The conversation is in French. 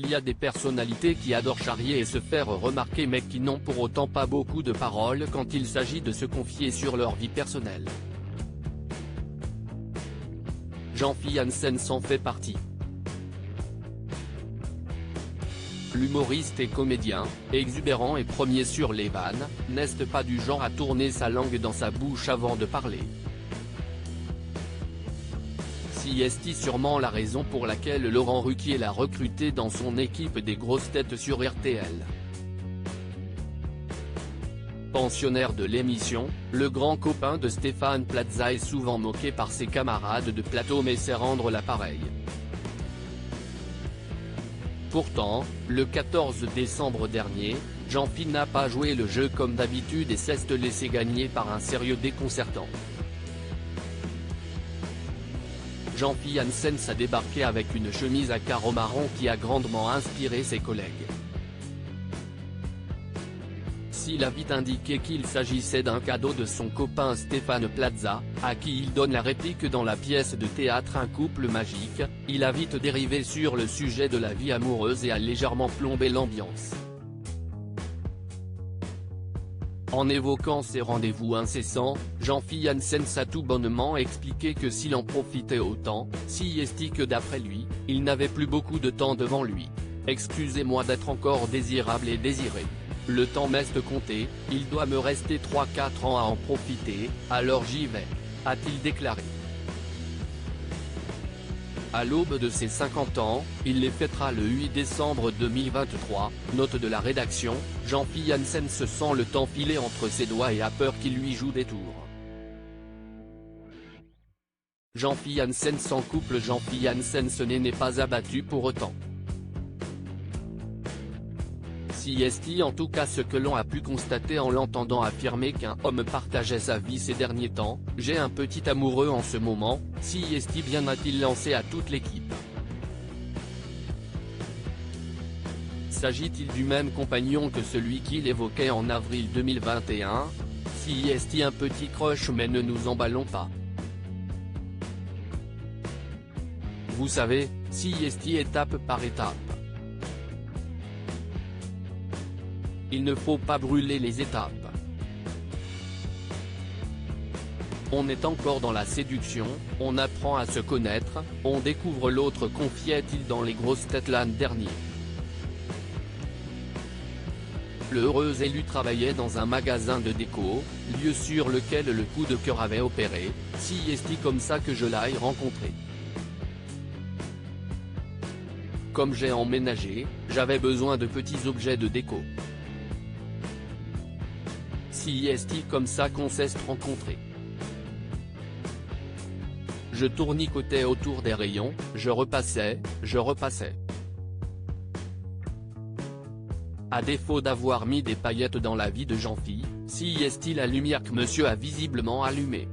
Il y a des personnalités qui adorent charrier et se faire remarquer mais qui n'ont pour autant pas beaucoup de paroles quand il s'agit de se confier sur leur vie personnelle. Jean-Philippe Janssen s'en fait partie. L'humoriste et comédien, exubérant et premier sur les vannes, n'est pas du genre à tourner sa langue dans sa bouche avant de parler. C'est sûrement la raison pour laquelle Laurent Ruquier l'a recruté dans son équipe des grosses têtes sur RTL. Pensionnaire de l'émission, le grand copain de Stéphane Plaza est souvent moqué par ses camarades de plateau mais sait rendre l'appareil. Pourtant, le 14 décembre dernier, Jean-Philippe n'a pas joué le jeu comme d'habitude et s'est laissé gagner par un sérieux déconcertant. Jean-Philippe Janssen a débarqué avec une chemise à carreaux marron qui a grandement inspiré ses collègues. S'il a vite indiqué qu'il s'agissait d'un cadeau de son copain Stéphane Plaza, à qui il donne la réplique dans la pièce de théâtre Un couple magique, il a vite dérivé sur le sujet de la vie amoureuse et a légèrement plombé l'ambiance. En évoquant ses rendez-vous incessants, Jean-Philippe Janssen a tout bonnement expliqué que s'il en profitait autant, que d'après lui, il n'avait plus beaucoup de temps devant lui. « Excusez-moi d'être encore désirable et désiré. Le temps m'est compté, il doit me rester 3-4 ans à en profiter, alors j'y vais », a-t-il déclaré. À l'aube de ses 50 ans, il les fêtera le 8 décembre 2023, note de la rédaction. Jean-Philippe Janssen se sent le temps filer entre ses doigts et a peur qu'il lui joue des tours. Jean-Philippe Janssen sans couple. Jean-Philippe Janssen n'est pas abattu pour autant. C'est en tout cas ce que l'on a pu constater en l'entendant affirmer qu'un homme partageait sa vie ces derniers temps. « J'ai un petit amoureux en ce moment », bien a-t-il lancé à toute l'équipe. S'agit-il du même compagnon que celui qu'il évoquait en avril 2021 ? Un petit crush mais ne nous emballons pas. Vous savez, étape par étape. Il ne faut pas brûler les étapes. On est encore dans la séduction, on apprend à se connaître, on découvre l'autre, confiait-il dans les grosses têtes l'an dernier. Le heureux élu travaillait dans un magasin de déco, lieu sur lequel le coup de cœur avait opéré. C'est comme ça que je l'ai rencontré. Comme j'ai emménagé, j'avais besoin de petits objets de déco. C'est comme ça qu'on s'est rencontrés. Je tournicotais autour des rayons, je repassais. À défaut d'avoir mis des paillettes dans la vie de Jean-Philippe, la lumière que monsieur a visiblement allumée.